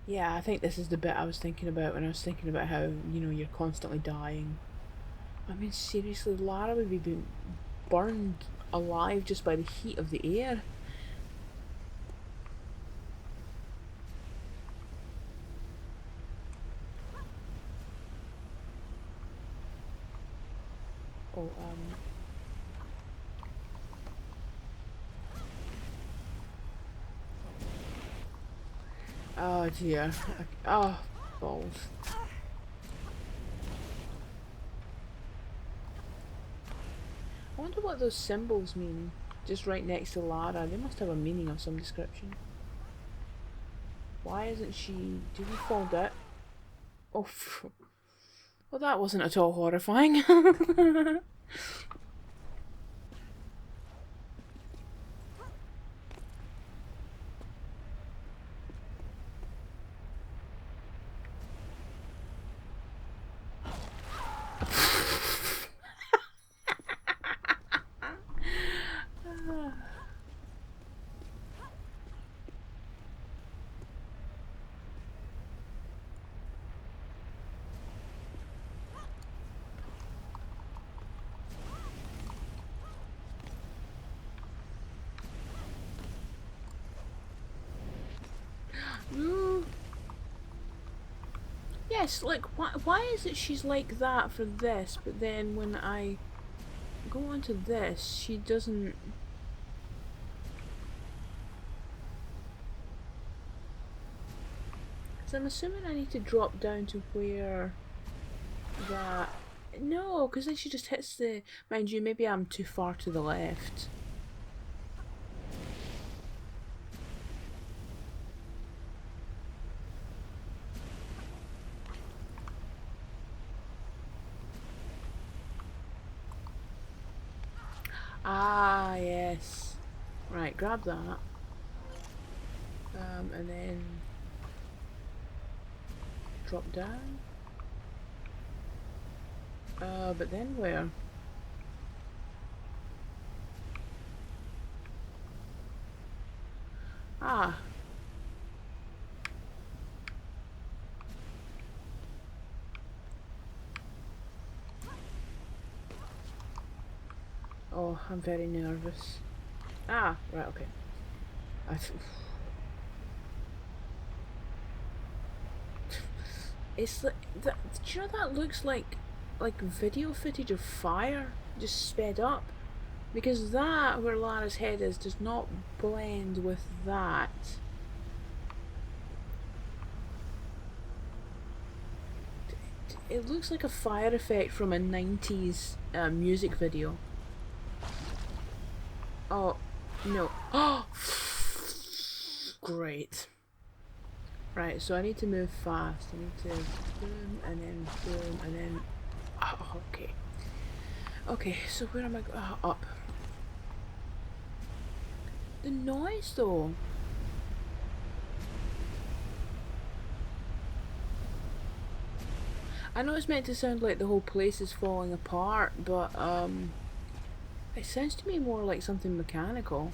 Yeah, I think this is the bit I was thinking about when I was thinking about how, you know, you're constantly dying. I mean, seriously, Lara would be being burned alive just by the heat of the air. Oh, oh dear. Oh, balls. I wonder what those symbols mean. Just right next to Lara. They must have a meaning of some description. Why isn't she... Did we fall down? Oh, well, that wasn't at all horrifying. Mm, yes, like, why is it she's like that for this, but then when I go on to this, she doesn't... Because I'm assuming I need to drop down to where that... No, because then she just hits the... Mind you, maybe I'm too far to the left. Ah, yes. Right, grab that. And then drop down. But then where? Ah. Oh, I'm very nervous. Ah, right, okay. It's like that. Do you know that looks like video footage of fire just sped up? Because that where Lara's head is does not blend with that. It looks like a fire effect from a 90s music video. Oh, no. Oh! Great. Right, so I need to move fast. I need to boom and then boom and then... Oh, okay. Okay, so where am I going? Up. The noise though. I know it's meant to sound like the whole place is falling apart, but it sounds to me more like something mechanical.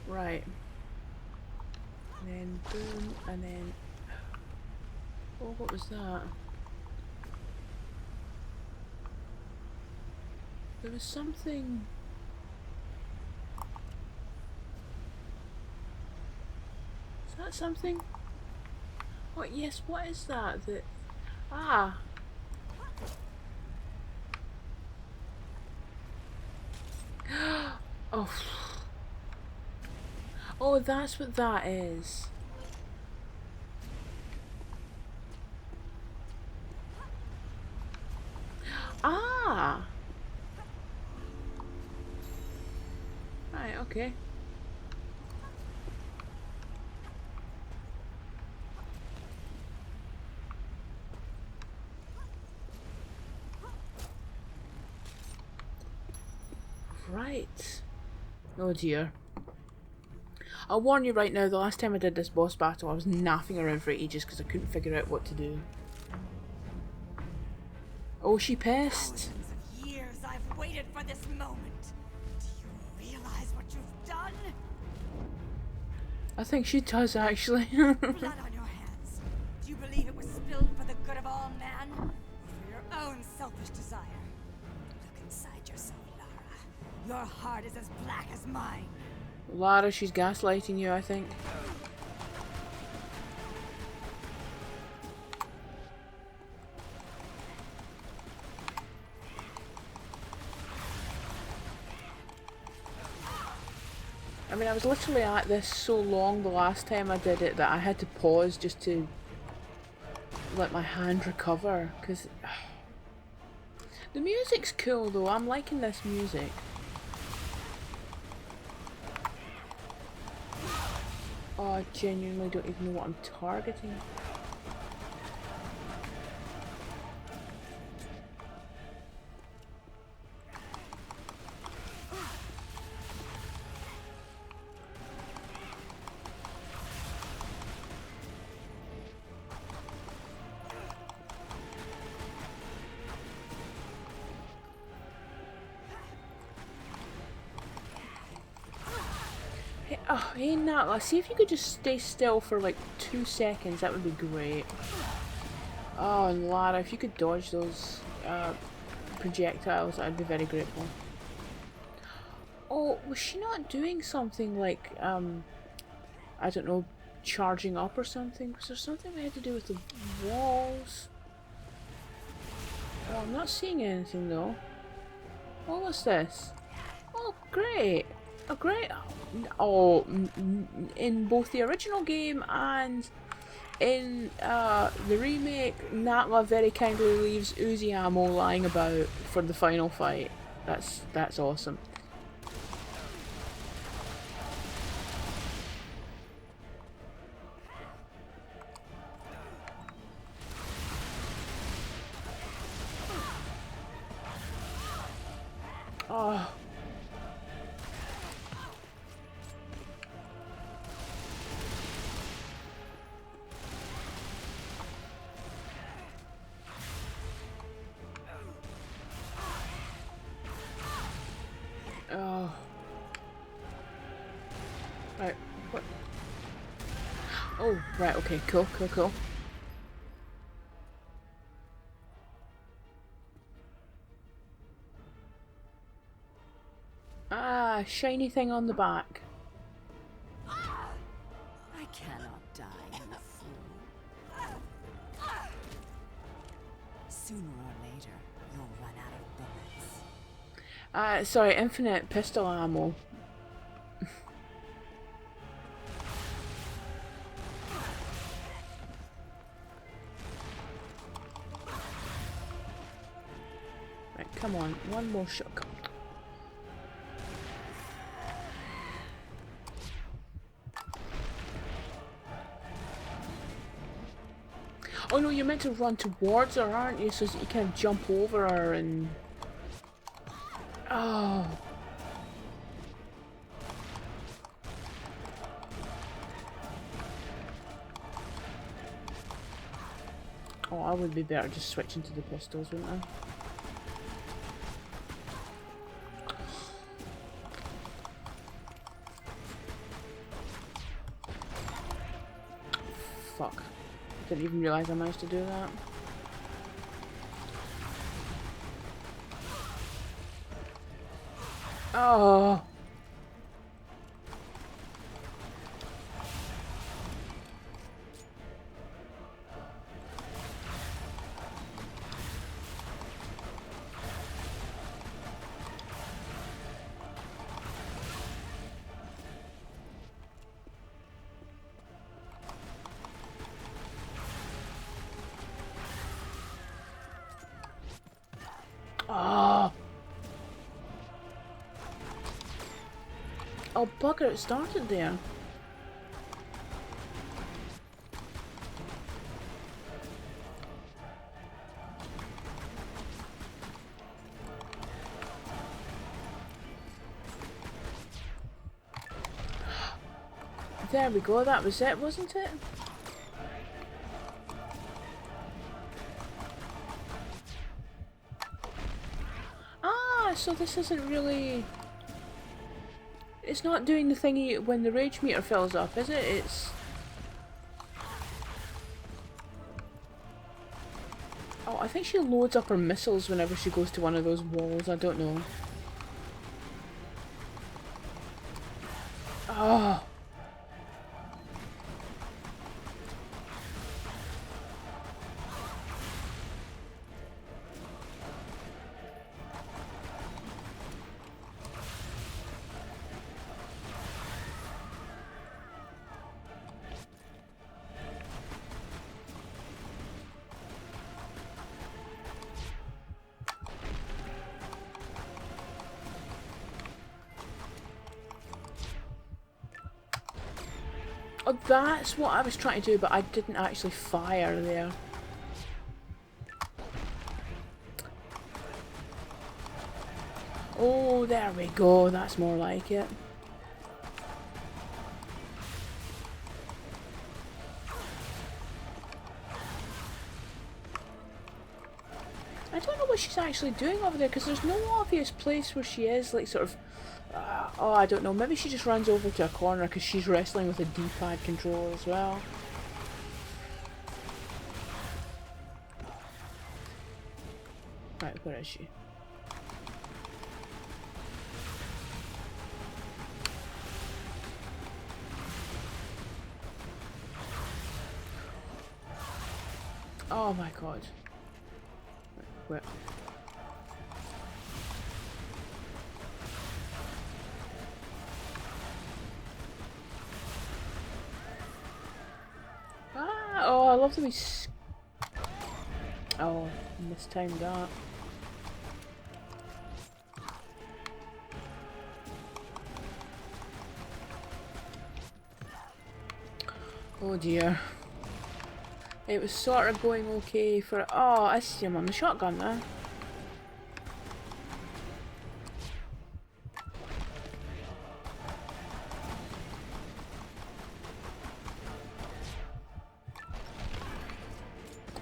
Right. And then boom, and then... Oh, what was that? There was something... Is that something? Oh, yes, what is that? That... Ah! Oh. Oh, that's what that is. Ah! Right, okay. Right. Oh dear. I'll warn you right now, the last time I did this boss battle I was naffing around for ages because I couldn't figure out what to do. Oh, she pissed. Thousands of years I've waited for this moment. Do you realize what you've done? I think she does actually. Blood on your hands. Do you believe it was spilled for the good of all men? Or for your own selfish desire? Look inside yourself, Lara. Your heart is as black as mine. Lara, she's gaslighting you, I think. I mean, I was literally at this so long the last time I did it that I had to pause just to let my hand recover, because the music's cool though. I'm liking this music. Oh, I genuinely don't even know what I'm targeting. Oh, hey Nat, see if you could just stay still for like 2 seconds, that would be great. Oh, and Lara, if you could dodge those projectiles, I'd be very grateful. Oh, was she not doing something like, I don't know, charging up or something? Was there something we had to do with the walls? Oh, I'm not seeing anything though. What was this? Oh, great! Oh, great! Oh, in both the original game and in the remake, Natla very kindly leaves Uzi ammo lying about for the final fight. That's awesome. Oh. Oh. Right, what? Oh, right, okay, cool, cool, cool. Ah, shiny thing on the back. I cannot die, you fool. Sooner or later, you'll run out of bullets. Sorry, infinite pistol ammo. Right, come on, one more shot. Oh no, you're meant to run towards her, aren't you? So that you can jump over her and... Oh. Oh, I would be better just switching to the pistols, wouldn't I? Fuck. Didn't even realise I managed to do that. Oh. Oh. Oh, bugger, it started there. There we go, that was it, wasn't it? so this isn't really... It's not doing the thingy when the rage meter fills up, is it? It's... Oh, I think she loads up her missiles whenever she goes to one of those walls, I don't know. Oh! Oh, that's what I was trying to do, but I didn't actually fire there. Oh, there we go. That's more like it. I don't know what she's actually doing over there, because there's no obvious place where she is, like, sort of... oh, I don't know. Maybe she just runs over to a corner because she's wrestling with a D-pad controller as well. Right, where is she? Oh my god. Where? Ah! Oh, I love the wee oh, mistimed that. Oh dear. It was sort of going okay for... Oh, I see him on the shotgun there.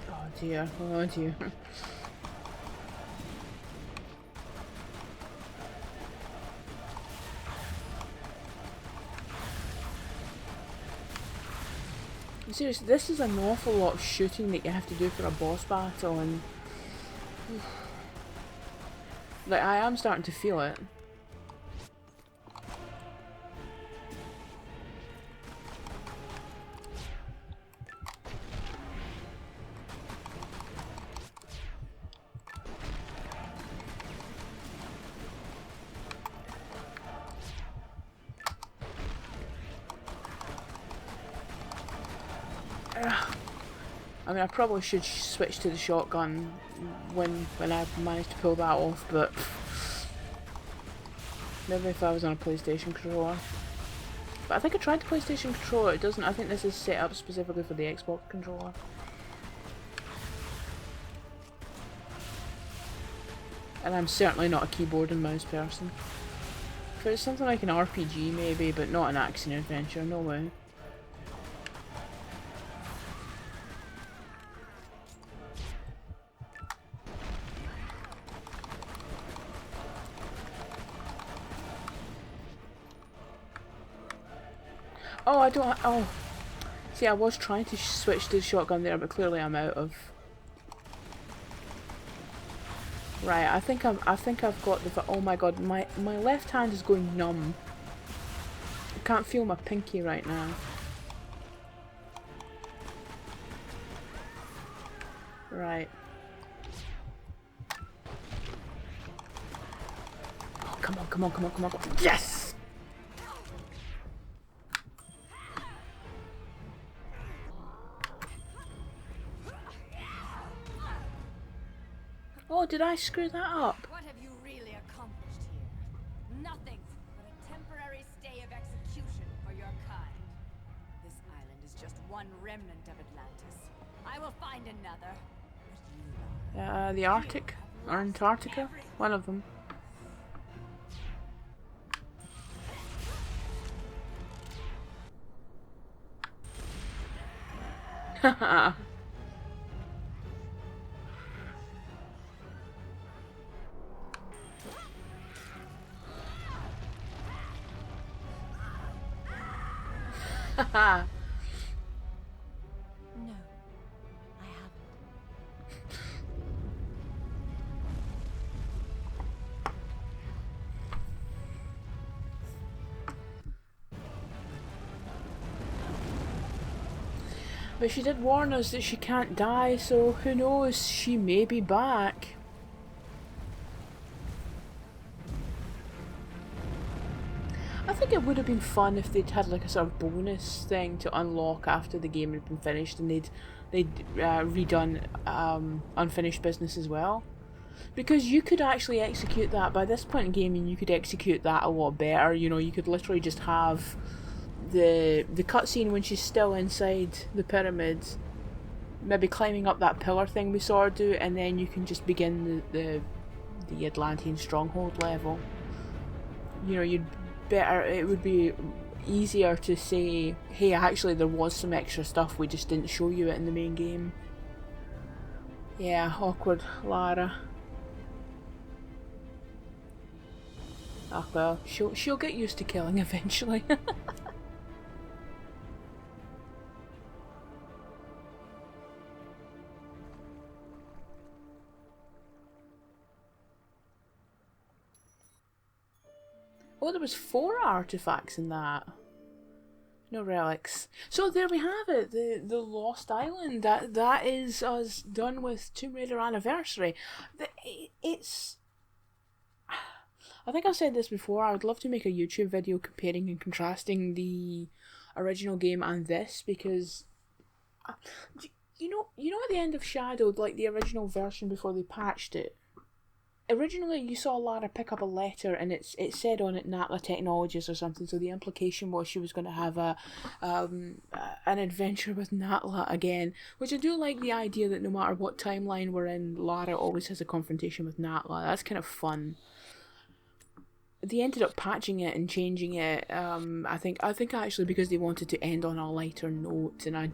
Oh dear, oh dear. Seriously, this is an awful lot of shooting that you have to do for a boss battle, and like, I am starting to feel it. I mean, I probably should switch to the shotgun when I manage to pull that off, but maybe if I was on a PlayStation controller. But I think I tried the PlayStation controller, it doesn't. I think this is set up specifically for the Xbox controller. And I'm certainly not a keyboard and mouse person. If it's something like an RPG maybe, but not an action adventure, no way. Oh, I don't. Oh, see, I was trying to switch to the shotgun there, but clearly I'm out of. Right, I think I've got the. Oh my god, my left hand is going numb. I can't feel my pinky right now. Right. Oh, come on, come on, come on, come on. Yes! Oh, did I screw that up? What have you really accomplished here? Nothing but a temporary stay of execution for your kind. This island is just one remnant of Atlantis. I will find another. But you, The Arctic? Or Antarctica? One of them. Haha. No, I haven't. But she did warn us that she can't die, so who knows, she may be back. I think it would have been fun if they'd had like a sort of bonus thing to unlock after the game had been finished, and they'd redone unfinished business as well. Because you could actually execute that by this point in gaming. You could execute that a lot better. You know, you could literally just have the cutscene when she's still inside the pyramid, maybe climbing up that pillar thing we saw her do, and then you can just begin the Atlantean stronghold level. You know, it would be easier to say, hey, actually there was some extra stuff, we just didn't show you it in the main game. Yeah, awkward Lara. Ah well, she'll get used to killing eventually. Oh, there was 4 artifacts in that. No relics. So there we have it, the Lost Island. That is us done with Tomb Raider Anniversary. It's... I think I've said this before, I would love to make a YouTube video comparing and contrasting the original game and this, because... You know at the end of Shadow, like the original version before they patched it, originally you saw Lara pick up a letter and it said on it Natla Technologies or something, so the implication was she was going to have an adventure with Natla again, which I do like the idea that no matter what timeline we're in, Lara always has a confrontation with Natla. That's kind of fun. They ended up patching it and changing it, I think actually because they wanted to end on a lighter note, and I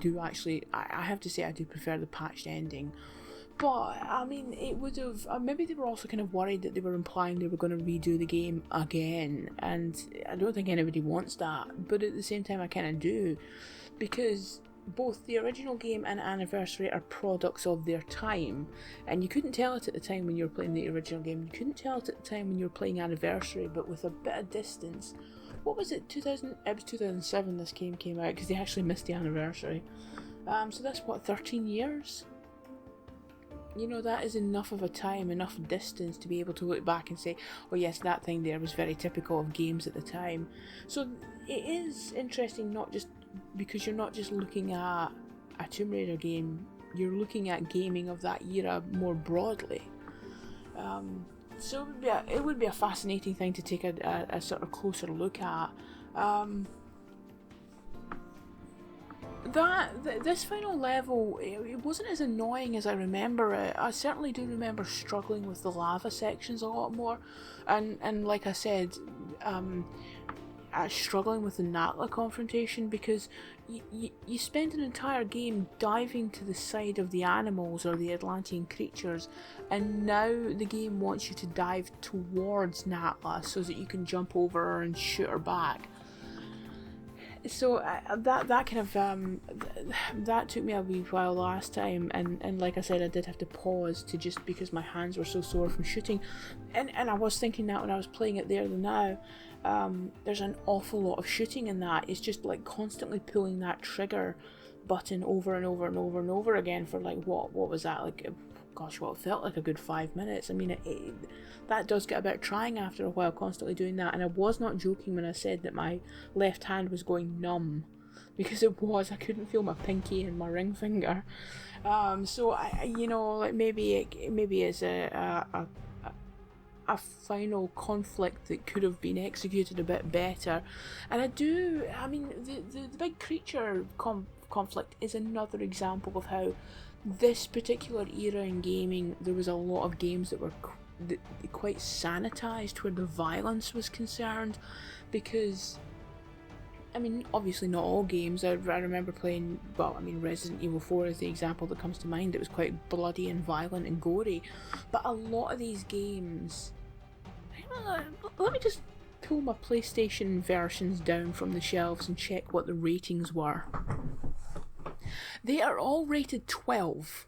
have to say I do prefer the patched ending. But, I mean, it would have... maybe they were also kind of worried that they were implying they were going to redo the game again, and I don't think anybody wants that, but at the same time I kind of do, because both the original game and Anniversary are products of their time, and you couldn't tell it at the time when you were playing the original game, you couldn't tell it at the time when you were playing Anniversary, but with a bit of distance. What was it, it was 2007 this game came out, because they actually missed the Anniversary. So that's, what, 13 years? You know, that is enough of a time, enough distance to be able to look back and say, oh yes, that thing there was very typical of games at the time. So it is interesting, not just because you're not just looking at a Tomb Raider game, you're looking at gaming of that era more broadly. So yeah, it would be a fascinating thing to take a sort of closer look at. This final level, it wasn't as annoying as I remember it. I certainly do remember struggling with the lava sections a lot more, and like I said, struggling with the Natla confrontation, because you spend an entire game diving to the side of the animals or the Atlantean creatures, and now the game wants you to dive towards Natla so that you can jump over her and shoot her back. So that kind of that took me a wee while last time, and like I said, I did have to pause to just because my hands were so sore from shooting, and I was thinking that when I was playing it there and now, there's an awful lot of shooting in that. It's just like constantly pulling that trigger button over and over and over and over again for like what was that, like, gosh, what felt like a good 5 minutes. I mean, that does get a bit trying after a while, constantly doing that, and I was not joking when I said that my left hand was going numb, because it was. I couldn't feel my pinky and my ring finger. So I, you know, like maybe it's a final conflict that could have been executed a bit better. And I mean, the big creature conflict is another example of how this particular era in gaming, there was a lot of games that were quite sanitized where the violence was concerned, because I mean, obviously not all games. I remember playing, well, I mean, Resident Evil 4 is the example that comes to mind. It was quite bloody and violent and gory, but a lot of these games, let me just pull my PlayStation versions down from the shelves and check what the ratings were. They are all rated 12.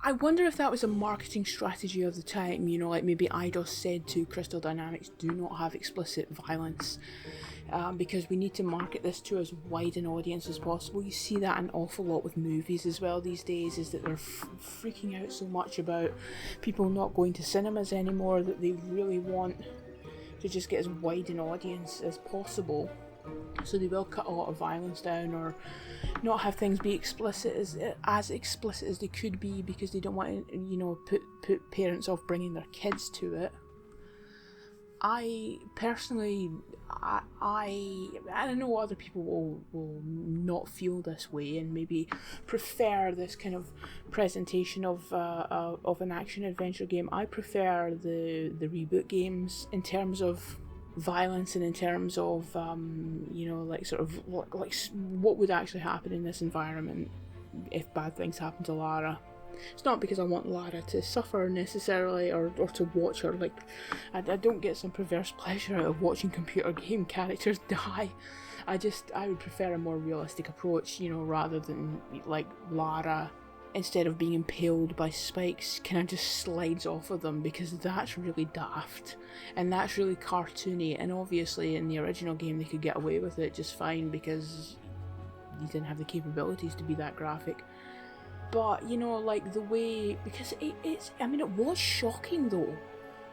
I wonder if that was a marketing strategy of the time, you know, like maybe Eidos said to Crystal Dynamics, do not have explicit violence, because we need to market this to as wide an audience as possible. You see that an awful lot with movies as well these days, is that they're freaking out so much about people not going to cinemas anymore that they really want to just get as wide an audience as possible. So they will cut a lot of violence down, or not have things be explicit as explicit as they could be, because they don't want to, you know, put parents off bringing their kids to it. I personally, I know other people will not feel this way and maybe prefer this kind of presentation of an action adventure game. I prefer the reboot games in terms of violence and in terms of you know, like sort of like what would actually happen in this environment if bad things happen to Lara. It's not because I want Lara to suffer necessarily, or to watch her, like I don't get some perverse pleasure out of watching computer game characters die. I would prefer a more realistic approach, you know, rather than like Lara, instead of being impaled by spikes, kind of just slides off of them, because that's really daft and that's really cartoony. And obviously in the original game they could get away with it just fine because you didn't have the capabilities to be that graphic. But, you know, like the way, because I mean, it was shocking though,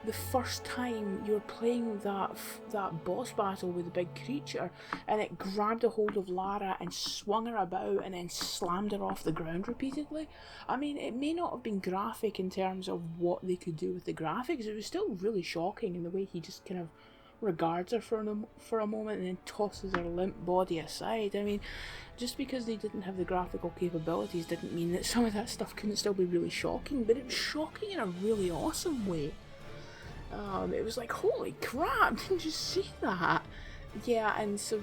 the first time you were playing that boss battle with the big creature, and it grabbed a hold of Lara and swung her about and then slammed her off the ground repeatedly. I mean, it may not have been graphic in terms of what they could do with the graphics, it was still really shocking in the way he just kind of regards her for a moment and then tosses her limp body aside. I mean, just because they didn't have the graphical capabilities didn't mean that some of that stuff couldn't still be really shocking, but it was shocking in a really awesome way. It was like, holy crap, didn't you see that? Yeah, and so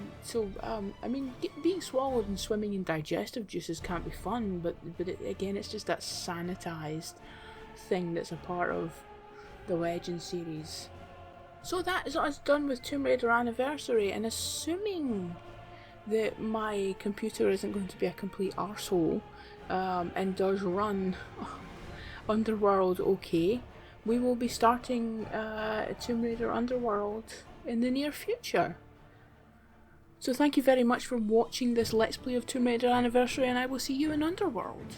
I mean, being swallowed and swimming in digestive juices can't be fun, but again, it's just that sanitized thing that's a part of the Legend series. So that is us done with Tomb Raider Anniversary, and assuming that my computer isn't going to be a complete arsehole and does run Underworld okay, we will be starting Tomb Raider Underworld in the near future. So thank you very much for watching this Let's Play of Tomb Raider Anniversary, and I will see you in Underworld.